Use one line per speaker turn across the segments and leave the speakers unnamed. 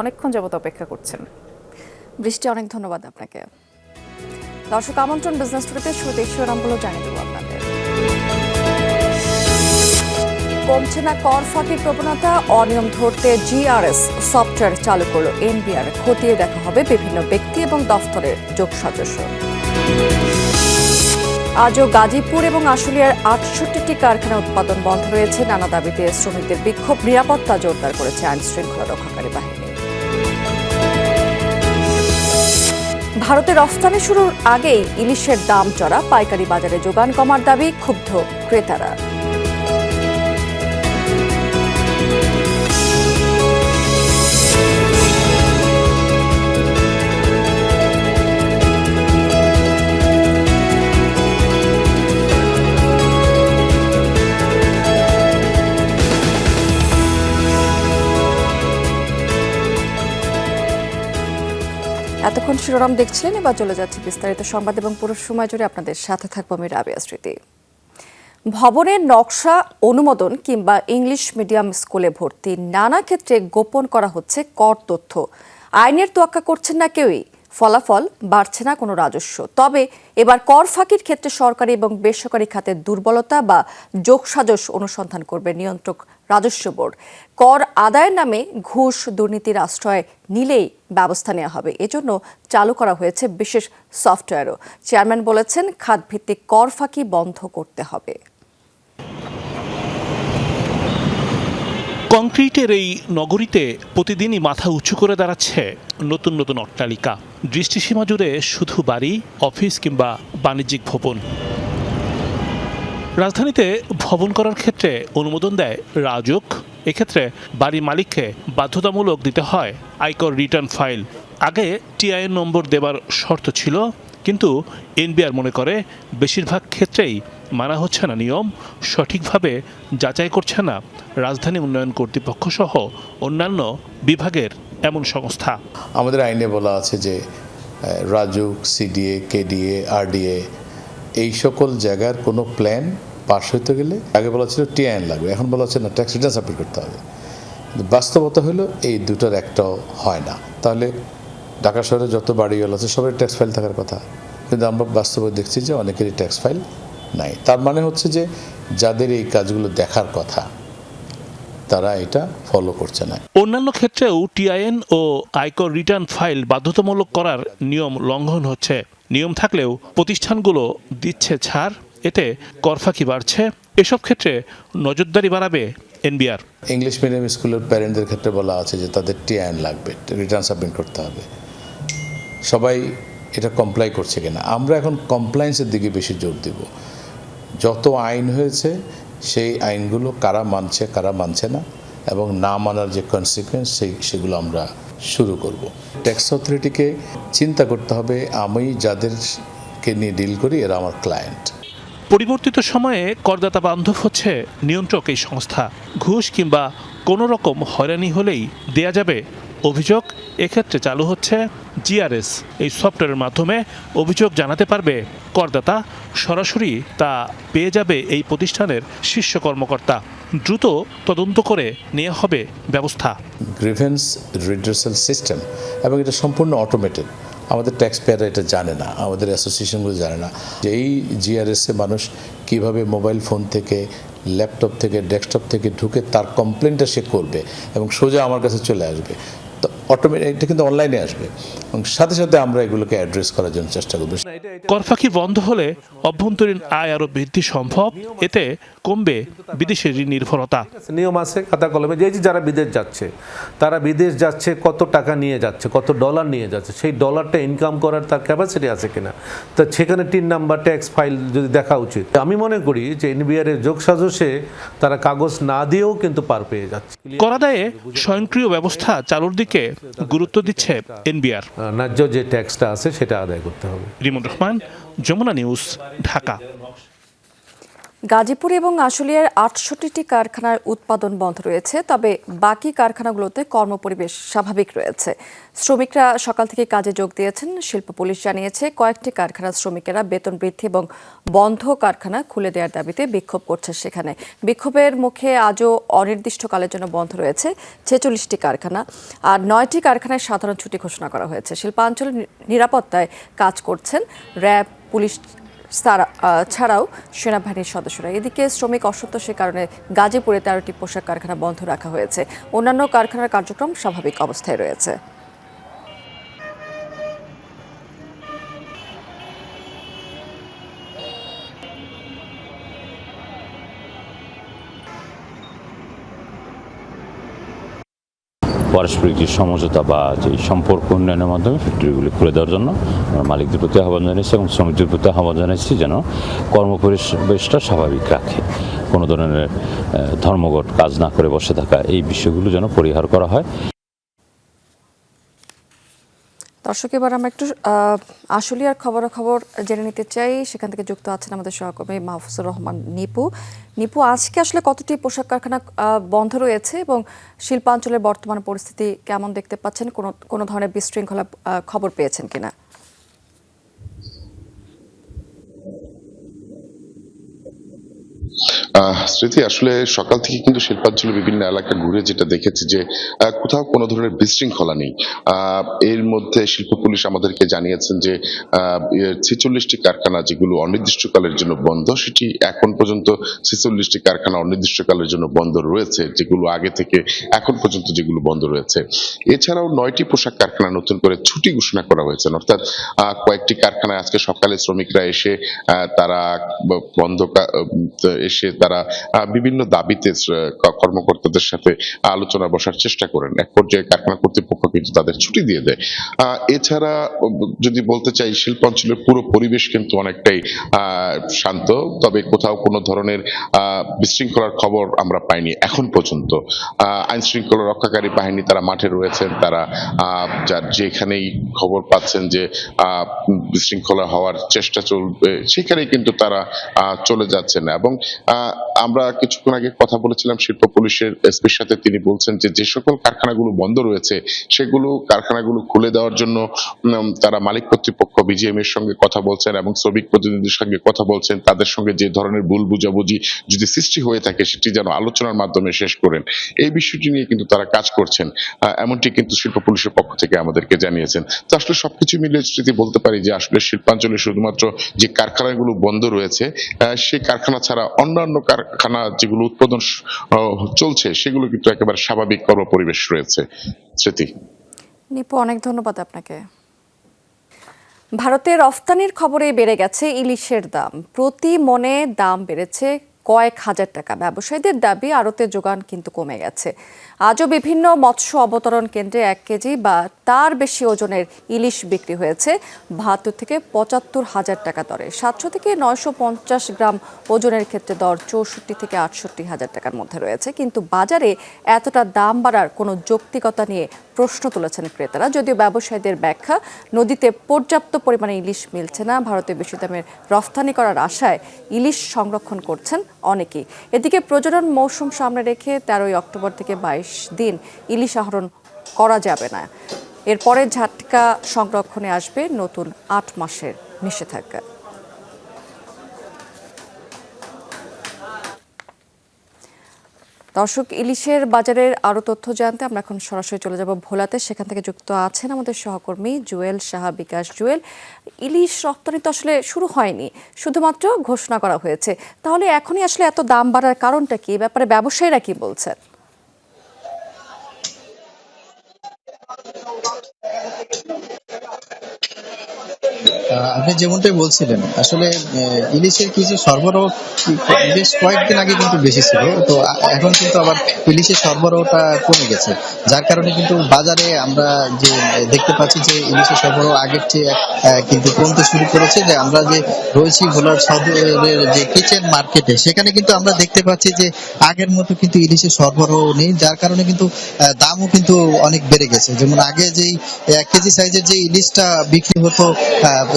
অনেকক্ষণ যাবত অপেক্ষা করছেন।
বৃষ্টি, অনেক ধন্যবাদ আপনাকে। দর্শক, আমন্ত্রণ বিজনেস টুডেতে। শুরুতে শিরোনামগুলো জানিয়ে দেবো আপনাদের। কমছে না কর ফাঁকির প্রবণতা, অনিয়ম ধরতে জিআরএস সফটওয়্যার চালু করল এনবিআর। খতিয়ে দেখা হবে বিভিন্ন ব্যক্তি এবং দফতরের যোগসাজশ। আজও গাজীপুর এবং আশুলিয়ার ৬৮টি কারখানা উৎপাদন বন্ধ রয়েছে। নানা দাবিতে শ্রমিকদের বিক্ষোভ, নিরাপত্তা জোরদার করেছে আইন শৃঙ্খলা রক্ষাকারী বাহিনী। ভারতে রফতানি শুরুর আগেই ইলিশের দাম চড়া, পাইকারি বাজারে যোগান কমার দাবি, ক্ষুব্ধ ক্রেতারা। এতক্ষণ শিরোনাম দেখছিলেন, এবার চলে যাচ্ছে বিস্তারিত সংবাদ এবং পুরো সময় জুড়ে আপনাদের সাথে থাকবো আমি রাবিয়া স্মৃতি। ভবনের নকশা অনুমোদন কিংবা ইংলিশ মিডিয়াম স্কুলে ভর্তি, নানা ক্ষেত্রে গোপন করা হচ্ছে কর তথ্য। আইনের তোয়াক্কা করছেন না কেউই, ফলাফল বাড়ছে না কোনো রাজস্ব। তবে এবার কর ফাঁকির ক্ষেত্রে সরকারি এবং বেসরকারি খাতের দুর্বলতা বা যোগসাজশ অনুসন্ধান করবে নিয়ন্ত্রক রাজস্ব বোর্ড। কর আদায়ের নামে ঘুষ দুর্নীতির আশ্রয় নিলেই ব্যবস্থা নেওয়া হবে, এজন্য চালু করা হয়েছে বিশেষ সফটওয়্যারও। চেয়ারম্যান বলেছেন, খাতভিত্তিক কর ফাঁকি বন্ধ করতে হবে।
কংক্রিটের এই নগরীতে প্রতিদিনই মাথা উঁচু করে দাঁড়াচ্ছে নতুন নতুন অট্টালিকা। দৃষ্টিসীমা জুড়ে শুধু বাড়ি, অফিস কিংবা বাণিজ্যিক ভবন। রাজধানীতে ভবন করার ক্ষেত্রে অনুমোদন দেয় রাজউক। এক্ষেত্রে বাড়ি মালিককে বাধ্যতামূলক দিতে হয় আয়কর রিটার্ন ফাইল। আগে টিআইএন নম্বর দেবার শর্ত ছিল, কিন্তু এনবিআর মনে করে বেশিরভাগ ক্ষেত্রেই মানা হচ্ছে না নিয়ম, সঠিকভাবে যাচাই করছে না রাজধানী উন্নয়ন কর্তৃপক্ষ সহ অন্যান্য বিভাগের এমন সংস্থা।
আমাদের আইনে বলা আছে যে রাজউক, সিডিএ, কেডিএ, আরডিএ এই সকল জায়গার কোনো প্ল্যান পাস হইতে গেলে আগে বলা ছিল টিআইএন লাগবে, এখন বলা হচ্ছে না, ট্যাক্স রিটার্ন সাবমিট করতে হবে। বাস্তবতা হলো এই দুটোর একটাও হয় না। তাহলে ঢাকা শহরে যত বাড়িওয়ালা আছে সবাই ট্যাক্স ফাইল থাকার কথা, কিন্তু আমরা বাস্তবে দেখছি যে অনেকেরই ট্যাক্স ফাইল নাই। তার মানে হচ্ছে যে যাদের এই কাজগুলো দেখার কথা তারা এটা ফলো করছে না।
অন্যান্য ক্ষেত্রেও টিআইএন ও আয়কর রিটার্ন ফাইল বাধ্যতামূলক করার নিয়ম লঙ্ঘন হচ্ছে। নিয়ম থাকলেও প্রতিষ্ঠানগুলো দিচ্ছে ছাড়, এতে কর ফাঁকি বাড়ছে। এসব ক্ষেত্রে নজরদারি বাড়াবে এনবিআর।
ইংলিশ মিডিয়াম স্কুলের প্যারেন্টদের ক্ষেত্রে বলা আছে যে তাদের টিআইএন লাগবে, রিটার্ন সাবমিট করতে হবে। সবাই এটা কমপ্লাই করছে কিনা, আমরা এখন কমপ্লায়েন্সের দিকে বেশি জোর দেব। যত আইন হয়েছে সেই আইনগুলো কারা মানছে কারা মানছে না, এবং না মানার যে কনসিকুয়েন্স সেগুলো আমরা শুরু করব। ট্যাক্স অথরিটিকে চিন্তা করতে হবে, আমি যাদেরকে নিয়ে ডিল করি এরা আমার ক্লায়েন্ট।
পরিবর্তিত সময়ে করদাতা বান্ধব হচ্ছে নিয়ন্ত্রক এই সংস্থা। ঘুষ কিংবা কোনো রকম হয়রানি হলেই দেয়া যাবে অভিযোগ। এক্ষেত্রে চালু হচ্ছে জিআরএস। এই সফটওয়্যারের মাধ্যমে অভিযোগ জানাতে পারবে করদাতা, সরাসরি তা পেয়ে যাবে এই প্রতিষ্ঠানের শীর্ষ কর্মকর্তা। দ্রুত তদন্ত করে নেওয়া হবে ব্যবস্থা।
গ্রিভেন্স রিড্রেসাল সিস্টেম, এবং এটা সম্পূর্ণ অটোমেটেড। আমাদের ট্যাক্স পেয়াররা এটা জানে না, আমাদের অ্যাসোসিয়েশনগুলো জানে না যে এই জিআরএসে মানুষ কিভাবে মোবাইল ফোন থেকে, ল্যাপটপ থেকে, ডেস্কটপ থেকে ঢুকে তার কমপ্লেনটা সে করবে এবং সোজা আমার কাছে চলে আসবে। তো অটোমেটিক এটা কিন্তু অনলাইনে আসবে, এবং সাথে সাথে আমরা এগুলোকে অ্যাড্রেস করার জন্য চেষ্টা করব।
কর ফাঁকি বন্ধ হলে অভ্যন্তরীণ আয় আরও বৃদ্ধি সম্ভব। এতে কমবে বিদেশি ঋণ নির্ভরতা।
নিয়ম আছে খাতা কলমে, যে যারা বিদেশ যাচ্ছে তারা বিদেশ যাচ্ছে কত টাকা নিয়ে যাচ্ছে, কত ডলার নিয়ে যাচ্ছে, সেই ডলারটা ইনকাম করার তার ক্যাপাসিটি আছে কিনা, তা সেখানে 3 নাম্বার ট্যাক্স ফাইল যদি দেখা উচিত। আমি মনে করি যে এনবিআর এর যোগসাজশে তারা কাগজ না দিয়েও কিন্তু পার পেয়ে যাচ্ছে।
কর আদায়ে স্বয়ংক্রিয় ব্যবস্থা চালুর দিকে গুরুত্ব দিচ্ছে এনবিআর।
ন্যায্য যে ট্যাক্সটা আছে সেটা আদায় করতে হবে।
রিমন রহমান, যমুনা নিউজ, ঢাকা।
গাজীপুর এবং আশুলিয়ার ৬৮টি কারখানার উৎপাদন বন্ধ রয়েছে, তবে বাকি কারখানাগুলোতে কর্মপরিবেশ স্বাভাবিক রয়েছে। শ্রমিকরা সকাল থেকে কাজে যোগ দিয়েছেন। শিল্প পুলিশ জানিয়েছে কয়েকটি কারখানার শ্রমিকেরা বেতন বৃদ্ধি এবং বন্ধ কারখানা খুলে দেওয়ার দাবিতে বিক্ষোভ করছে সেখানে। বিক্ষোভের মুখে আজও অনির্দিষ্টকালের জন্য বন্ধ রয়েছে ৪৬টি কারখানা, আর ৯টি কারখানায় সাধারণ ছুটি ঘোষণা করা হয়েছে। শিল্পাঞ্চলের নিরাপত্তায় কাজ করছেন র্যাব, পুলিশ ছাড়াও সেনাবাহিনীর সদস্যরা। এদিকে শ্রমিক অসন্তোষের কারণে গাজীপুরে ১৩টি পোশাক কারখানা বন্ধ রাখা হয়েছে। অন্যান্য কারখানার কার্যক্রম স্বাভাবিক অবস্থায় রয়েছে।
পারস্পরিক যে সমঝোতা বা যে সম্পর্ক উন্নয়নের মাধ্যমে ফ্যাক্টরিগুলি খুলে দেওয়ার জন্য আমরা মালিকদের প্রতি আহ্বান জানিয়েছি এবং শ্রমিকদের প্রতি আহ্বান জানিয়েছি যেন কর্মপরিবেশটা স্বাভাবিক রাখে, কোনো ধরনের ধর্মঘট কাজ না করে বসে থাকা, এই বিষয়গুলো যেন পরিহার করা হয়।
দর্শক, এবার আমরা একটু আশুলিয়ার খবরাখবর জেনে নিতে চাই। সেখান থেকে যুক্ত আছেন আমাদের সহকর্মী মাহফুজুর রহমান নিপু। আজকে আসলে কতটি পোশাক কারখানা বন্ধ রয়েছে এবং শিল্পাঞ্চলের বর্তমান পরিস্থিতি কেমন দেখতে পাচ্ছেন? কোনো ধরনের বিশৃঙ্খলা খবর পেয়েছেন কিনা?
স্মৃতি, আসলে সকাল থেকে কিন্তু শিল্পাঞ্চলের বিভিন্ন এলাকা ঘুরে যেটা দেখেছি যে কোথাও কোনো ধরনের বিশৃঙ্খলা নেই। এর মধ্যে শিল্প পুলিশ আমাদেরকে জানিয়েছেন যে ৪৬টি কারখানা যেগুলো অনির্দিষ্টকালের জন্য বন্ধ, সেটি এখন পর্যন্ত ৪৬টি কারখানা অনির্দিষ্টকালের জন্য বন্ধ রয়েছে, যেগুলো আগে থেকে এখন পর্যন্ত যেগুলো বন্ধ রয়েছে। এছাড়াও ৯টি পোশাক কারখানা নতুন করে ছুটি ঘোষণা করা হয়েছে, অর্থাৎ কয়েকটি কারখানায় আজকে সকালে শ্রমিকরা এসে তারা বন্ধ এসে তারা বিভিন্ন দাবিতে কর্মকর্তাদের সাথে আলোচনা বসার চেষ্টা করেন। এক পর্যায়ে কারখানা কর্তৃপক্ষ কিন্তু তাদের ছুটি দিয়ে দেয়। এছাড়া যদি বলতে চাই, শিল্পাঞ্চলের পুরো পরিবেশ কিন্তু অনেকটাই শান্ত, তবে কোথাও কোনো ধরনের বিশৃঙ্খলার খবর আমরা পাইনি এখন পর্যন্ত। আইন শৃঙ্খলা রক্ষাকারী বাহিনী তারা মাঠে রয়েছেন, তারা যার যেখানেই খবর পাচ্ছেন যে বিশৃঙ্খলা হওয়ার চেষ্টা চলবে সেখানেই কিন্তু তারা চলে যাচ্ছেন। এবং আমরা কিছুক্ষণ আগে কথা বলেছিলাম শিল্প পুলিশের এসপির সাথে, তিনি বলছেন যে যে সকল কারখানাগুলো বন্ধ রয়েছে সেগুলো কারখানাগুলো খুলে দেওয়ার জন্য তারা মালিক কর্তৃপক্ষ বিজিএম এর সঙ্গে কথা বলছেন এবং শ্রমিক প্রতিনিধিদের সঙ্গে কথা বলছেন। তাদের সঙ্গে যে ধরনের ভুল বুঝাবুঝি যদি সৃষ্টি হয়ে থাকে সেটি যেন আলোচনার মাধ্যমে শেষ করেন, এই বিষয়টি নিয়ে কিন্তু তারা কাজ করছেন, এমনটি কিন্তু শিল্প পুলিশের পক্ষ থেকে আমাদেরকে জানিয়েছেন। তো আসলে সবকিছু মিলে যদি বলতে পারি যে আসলে শিল্পাঞ্চলে শুধুমাত্র যে কারখানাগুলো বন্ধ রয়েছে সেই কারখানা ছাড়া অন্যান্য কারখানা যেগুলো উৎপাদন চলছে সেগুলো কিন্তু একেবারে স্বাভাবিক কর্মপরিবেশ রয়েছে। স্মৃতি।
নিপু, অনেক ধন্যবাদ আপনাকে। ভারতে রফতানির খবরে বেড়ে গেছে ইলিশের দাম। প্রতি মনে দাম বেড়েছে কয়েক হাজার টাকা। ব্যবসায়ীদের দাবি আড়তে যোগান কিন্তু কমে গেছে। আজও বিভিন্ন মৎস্য অবতরণ কেন্দ্রে ১ কেজি বা তার বেশি ওজনের ইলিশ বিক্রি হয়েছে ৭২ থেকে ৭৫ হাজার টাকা দরে। ৭০০ থেকে ৯৫০ গ্রাম ওজনের ক্ষেত্রে দর ৬৪ থেকে ৬৮ হাজার টাকার মধ্যে রয়েছে। কিন্তু বাজারে এতটা দাম বাড়ার কোনো যৌক্তিকতা নিয়ে প্রশ্ন তুলেছেন ক্রেতারা। যদিও ব্যবসায়ীদের ব্যাখ্যা, নদীতে পর্যাপ্ত পরিমাণে ইলিশ মিলছে না। ভারতে বেশি দামের রফতানি করার আশায় ইলিশ সংরক্ষণ করছেন অনেকেই। এদিকে প্রজনন মৌসুম সামনে রেখে ১৩ অক্টোবর থেকে ২২ দিন ইলিশ আহরণ করা যাবে না। এরপরে ঝাটকা সংরক্ষণে আসবে নতুন ৮ মাসের নিষেধাজ্ঞা। দর্শক, ইলিশের বাজারের আরও তথ্য জানতে আমরা এখন সরাসরি চলে যাব ভোলাতে। সেখান থেকে যুক্ত আছেন আমাদের সহকর্মী জুয়েল সাহা বিকাশ। জুয়েল, ইলিশ রপ্তানি তো আসলে শুরু হয়নি, শুধুমাত্র ঘোষণা করা হয়েছে, তাহলে এখনই আসলে এত দাম বাড়ার কারণটা কি? ব্যাপারে ব্যবসায়ীরা কি বলছেন?
আপনি যেমনটাই বলছিলেন, আসলে ইলিশের কিছু সরবরাহ বেশ কয়েকদিন আগে কিন্তু বেশি ছিল, তো এখন কিন্তু আবার ইলিশের সরবরাহটা কমে গেছে, যার কারণে কিন্তু বাজারে আমরা যে দেখতে পাচ্ছি যে ইলিশের সরবরাহ আগের চেয়ে কিন্তু কমতে শুরু করেছে। যে আমরা যে রয়েছি ভোলার সদরের যে কিচেন মার্কেটে, সেখানে কিন্তু আমরা দেখতে পাচ্ছি যে আগের মতো কিন্তু ইলিশের সরবরাহ নেই, যার কারণে কিন্তু দামও কিন্তু অনেক বেড়ে গেছে। যেমন আগে যেই ১ কেজি সাইজের যে ইলিশটা বিক্রি হতো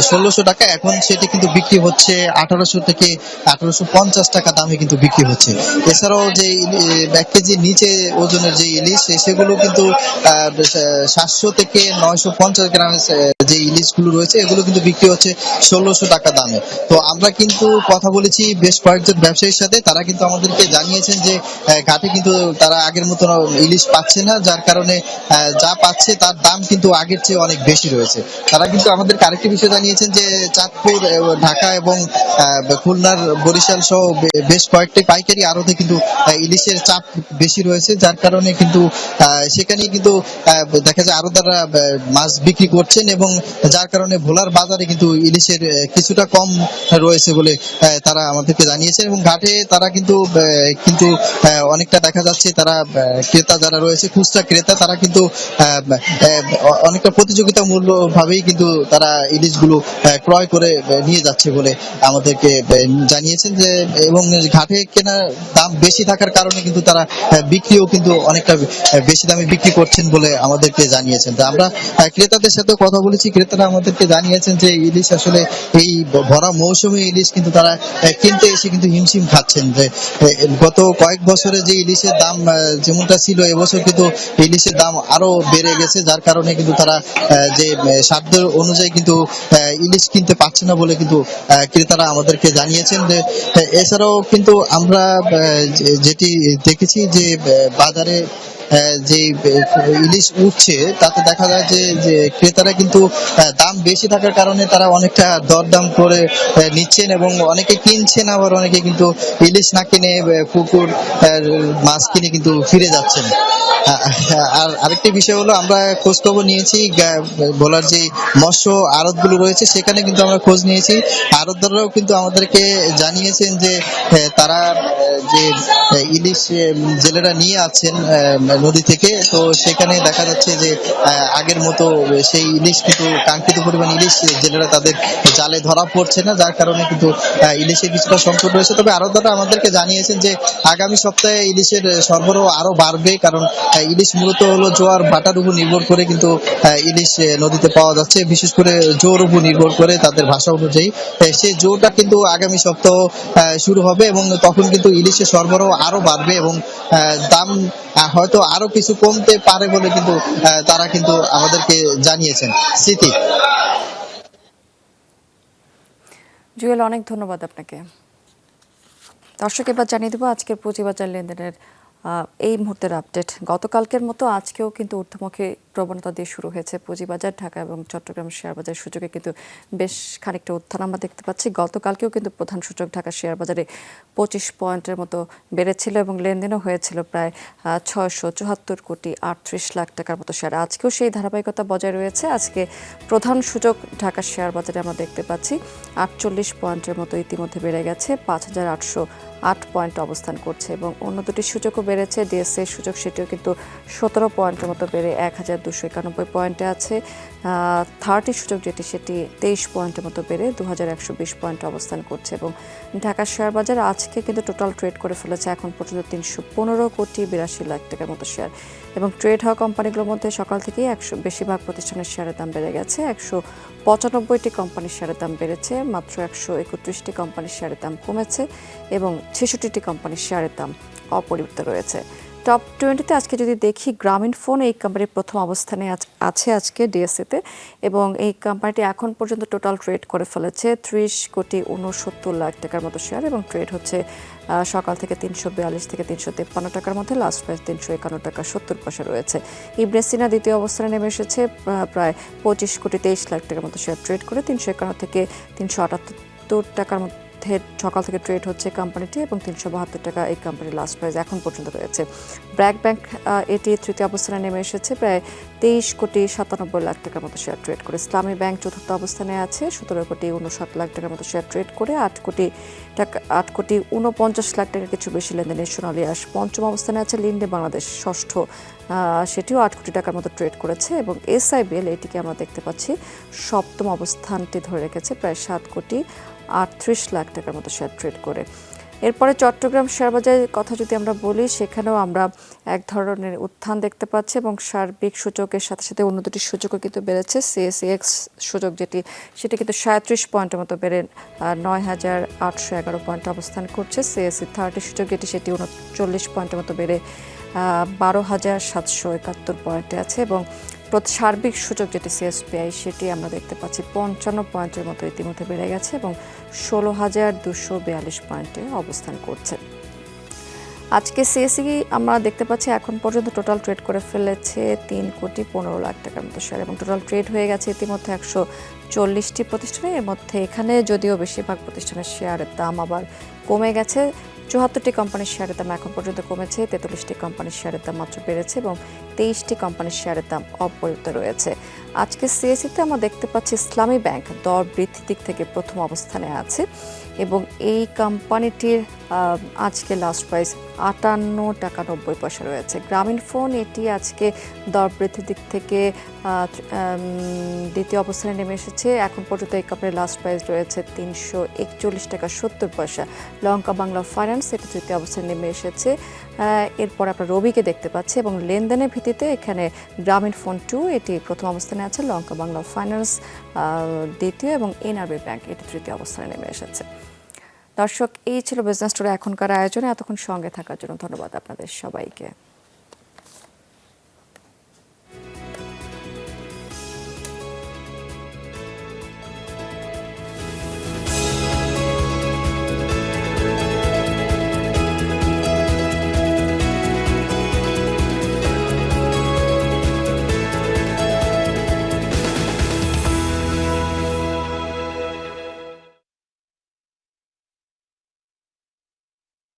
1600 টাকা, এখন সেটি কিন্তু বিক্রি হচ্ছে 1800 থেকে 1850 টাকা দামে কিন্তু বিক্রি হচ্ছে। এছাড়াও যে 1 কেজির নিচে ওজনের যে ইলিশ সেগুলো কিন্তু 700 থেকে 950 গ্রামের যে ইলিশগুলো রয়েছে এগুলো কিন্তু বিক্রি হচ্ছে 1600 টাকা দামে। তো আমরা কিন্তু কথা বলেছি বেশ কয়েকজন ব্যবসায়ীর সাথে, তারা কিন্তু আমাদেরকে জানিয়েছেন যে ঘাটে কিন্তু তারা আগের মতো ইলিশ পাচ্ছে না, যার কারণে যা পাচ্ছে তার দাম কিন্তু আগের চেয়ে অনেক বেশি রয়েছে। তারা কিন্তু আমাদেরকে আরেকটি বিষয় জানিয়েছেন যে চাঁদপুর, ঢাকা এবং খুলনার বরিশাল সহ বেশ কয়েকটি পাইকারি আড়তে কিন্তু ইলিশের চাপ বেশি রয়েছে, যার কারণে কিন্তু সেখানে কিন্তু দেখা যায় আড়তদাররা মাছ বিক্রি করছেন এবং যার কারণে ভোলার বাজারে কিন্তু ইলিশের কিছুটা কম রয়েছে বলে তারা আমাদেরকে জানিয়েছেন। এবং ঘাটে তারা কিন্তু অনেকটা দেখা যাচ্ছে তারা ক্রেতা যারা রয়েছে, খুচরা ক্রেতা, তারা কিন্তু অনেকটা প্রতিযোগিতামূল্য ভাবেই কিন্তু তারা ইলিশগুলো ক্রয় করে নিয়ে যাচ্ছে বলে আমাদেরকে জানিয়েছেন যে, এবং ঘাটে কেনা দাম বেশি থাকার কারণে কিন্তু তারা বিক্রিও কিন্তু অনেকটা বেশি দামে বিক্রি করছেন বলে আমাদেরকে জানিয়েছেন। তো আমরা ক্রেতাদের সাথে কথা বলেছি, ক্রেতারা আমাদেরকে জানিয়েছেন যে ইলিশ আসলে এই ভরা মৌসুমে ইলিশ কিন্তু তারা কিনতে এসে কিন্তু হিমশিম খাচ্ছেন। যে গত কয়েক বছরে যে ইলিশের দাম যেমনটা ছিল, এবছর কিন্তু ইলিশের দাম আরো বেড়ে গেছে, যার কারণে কিন্তু তারা যে সাধ্য অনুযায়ী কিন্তু ইলিশ কিনতে পারছে না বলে কিন্তু ক্রেতারা আমাদেরকে জানিয়েছেন। যে এছাড়াও কিন্তু আমরা যেটি দেখেছি যে বাজারে যে ইলিশ উঠছে তাতে দেখা যায় যে ক্রেতারা কিন্তু দাম বেশি থাকার কারণে তারা অনেকটা দরদাম করে নিচ্ছেন এবং অনেকে কিনছেন, আবার অনেকে কিন্তু ইলিশ না কিনে পুকুর মাছ কিনে কিন্তু ফিরে যাচ্ছেন। আর আরেকটি বিষয় হলো, আমরা খোঁজ খবর নিয়েছি ভোলার যে মৎস্য আড়তগুলো রয়েছে সেখানে কিন্তু আমরা খোঁজ নিয়েছি। আড়তদাররাও কিন্তু আমাদেরকে জানিয়েছেন যে তারা যে ইলিশ জেলেরা নিয়ে আছেন নদী থেকে, তো সেখানে দেখা যাচ্ছে যে আগের মতো সেই ইলিশ কিন্তু কাঙ্ক্ষিত পরিমাণ ইলিশ জেলেরা তাদের জালে ধরা পড়ছে না, যার কারণে কিন্তু ইলিশের কিছুটা সংকট রয়েছে। তবে আড়তদাররা আমাদেরকে জানিয়েছেন যে আগামী সপ্তাহে ইলিশের সরবরাহ আরো বাড়বে, কারণ ইলিশ মূলত হলো জোয়ার ভাটার উপর নির্ভর করে কিন্তু ইলিশ নদীতে পাওয়া যাচ্ছে, বিশেষ করে জোর উপর নির্ভর করে তাদের ভাষা অনুযায়ী। সেই জোরটা কিন্তু আগামী সপ্তাহ শুরু হবে এবং তখন কিন্তু ইলিশের সরবরাহ আরো বাড়বে এবং দাম হয়তো আরো কিছু কমতে পারে বলে কিন্তু তারা কিন্তু আমাদেরকে জানিয়েছেন। স্মৃতি।
জুয়েল, অনেক ধন্যবাদ আপনাকে। দর্শক, এবার জানিয়ে দেবো আজকের পুঁজিবাজার লেনদেনের এই মুহূর্তের আপডেট। গতকালকের মতো আজকেও কিন্তু ঊর্ধ্বমুখী প্রবণতা দিয়ে শুরু হয়েছে পুঁজিবাজার। ঢাকা এবং চট্টগ্রাম শেয়ার বাজার সূচকে কিন্তু বেশ খানিকটা উত্থান আমরা দেখতে পাচ্ছি। গতকালকেও কিন্তু প্রধান সূচক ঢাকা শেয়ার বাজারে 25 পয়েন্টের মতো বেড়েছিল এবং লেনদেনও হয়েছিল প্রায় 674 কোটি 38 লাখ টাকার মতো শেয়ার। আজকেও সেই ধারাবাহিকতা বজায় রয়েছে। আজকে প্রধান সূচক ঢাকা শেয়ার বাজারে আমরা দেখতে পাচ্ছি 48 পয়েন্টের মতো ইতিমধ্যে বেড়ে গেছে, 5808 পয়েন্ট অবস্থান করছে এবং অন্য দুটি সূচকও বেড়েছে। ডিএসসি সূচক সেটিও কিন্তু 17 পয়েন্টের মতো বেড়ে 1291 পয়েন্টে আছে। 30 সূচক যেটি সেটি 23 পয়েন্টের মতো বেড়ে 2120 পয়েন্টে অবস্থান করছে এবং ঢাকা শেয়ার বাজার আজকে কিন্তু টোটাল ট্রেড করে ফেলেছে এখন পর্যন্ত 315 কোটি 82 লাখ টাকার মতো শেয়ার এবং ট্রেড হওয়া কোম্পানিগুলোর মধ্যে সকাল থেকেই বেশিরভাগ প্রতিষ্ঠানের শেয়ারের দাম বেড়ে গেছে। 195টি কোম্পানির শেয়ারের দাম বেড়েছে, মাত্র 131টি কোম্পানির শেয়ারের দাম কমেছে এবং 66টি কোম্পানির শেয়ারের দাম অপরিবর্তিত রয়েছে। টপ 20-তে আজকে যদি দেখি, গ্রামীণফোন এই কোম্পানির প্রথম অবস্থানে আছে আজকে ডিএসসিতে এবং এই কোম্পানিটি এখন পর্যন্ত টোটাল ট্রেড করে ফেলেছে 30 কোটি 69 লাখ টাকার মতো শেয়ার এবং ট্রেড হচ্ছে সকাল থেকে 342 থেকে 353 টাকার মধ্যে, লাস্ট প্রাইস 351 টাকা 70 পয়সা রয়েছে। ইবনে সিনা দ্বিতীয় অবস্থানে নেমে এসেছে প্রায় 25 কোটি 23 লাখ টাকার মতো শেয়ার ট্রেড করে 351 থেকে 378 টাকার মধ্যে সকাল থেকে ট্রেড হচ্ছে কোম্পানিটি এবং 372 টাকা এই কোম্পানির লাস্ট প্রাইস এখন পর্যন্ত রয়েছে। ব্র্যাক ব্যাংক এটি তৃতীয় অবস্থানে নেমে এসেছে প্রায় 23 কোটি 97 লাখ টাকার মতো শেয়ার ট্রেড করে। ইসলামী ব্যাংক চতুর্থ অবস্থানে আছে 17 কোটি 59 লাখ টাকার মতো শেয়ার ট্রেড করে 8 কোটি 49 লাখ টাকা কিছু বেশি লেনদেনে। সোনালিয়াস পঞ্চম অবস্থানে আছে। লিন্ডে বাংলাদেশ ষষ্ঠ, সেটিও 8 কোটি টাকার মতো ট্রেড করেছে এবং এসআইবিএল এটিকে আমরা দেখতে পাচ্ছি সপ্তম অবস্থানটি ধরে রেখেছে প্রায় 7 কোটি 38 লাখ টাকার মতো শেয়ার ট্রেড করে। এরপরে চট্টগ্রাম শেয়ারবাজারের কথা যদি আমরা বলি, সেখানেও আমরা এক ধরনের উত্থান দেখতে পাচ্ছি এবং সার্বিক সূচকের সাথে সাথে অন্য দুটি সূচকও কিন্তু বেড়েছে। সিএসইএক্স সূচক সেটি কিন্তু 37 পয়েন্টের মতো বেড়ে 9,811 পয়েন্টে অবস্থান করছে। সিএসই 30 সূচক সেটি 39 পয়েন্টের মতো বেড়ে 12,771 পয়েন্টে আছে এবং সার্বিক সূচক সিএসপিআই সেটি আমরা দেখতে পাচ্ছি 55 পয়েন্টের মতো ইতিমধ্যে বেড়ে গেছে এবং 16,242 পয়েন্টে অবস্থান করছে। আজকে সিএসই আমরা দেখতে পাচ্ছি এখন পর্যন্ত টোটাল ট্রেড করে ফেলেছে 3,15,00,000 টাকার মতো শেয়ার এবং টোটাল ট্রেড হয়ে গেছে ইতিমধ্যে 140টি প্রতিষ্ঠানে। এর মধ্যে এখানে যদিও বেশিরভাগ প্রতিষ্ঠানের শেয়ারের দাম আবার কমে গেছে। 74টি কোম্পানির শেয়ারের দাম এখন পর্যন্ত কমেছে, 43টি কোম্পানির শেয়ারের দাম মাত্র বেড়েছে এবং 23টি কোম্পানির শেয়ারের দাম অপরিবর্তিত রয়েছে। আজকে সিএসইতে আমরা দেখতে পাচ্ছি ইসলামী ব্যাংক দর বৃদ্ধির দিক থেকে প্রথম অবস্থানে আছে এবং এই কোম্পানিটির আজকে লাস্ট প্রাইস 58 টাকা 90 পয়সা রয়েছে। গ্রামীণ ফোন এটি আজকে দর বৃদ্ধির দিক থেকে দ্বিতীয় অবস্থানে নেমে এসেছে। এখন পর্যন্ত এই কোম্পানির লাস্ট প্রাইস রয়েছে 341 টাকা 70 পয়সা। লঙ্কা বাংলা ফাইন্যান্স এটি তৃতীয় অবস্থানে নেমে এসেছে। এরপর আমরা রবিকে দেখতে পাচ্ছি এবং লেনদেনের ভিত্তিতে এখানে গ্রামীণ ফোন 2 এটি প্রথম অবস্থানে আছে, লঙ্কা বাংলা ফাইন্যান্স দ্বিতীয় এবং এনআরবি ব্যাংক এটি তৃতীয় অবস্থানে নেমে এসেছে। দর্শক, এই ছিল বিজনেস টুডে এখনকার আয়োজনে। এতক্ষণ সঙ্গে থাকার জন্য ধন্যবাদ আপনাদের সবাইকে।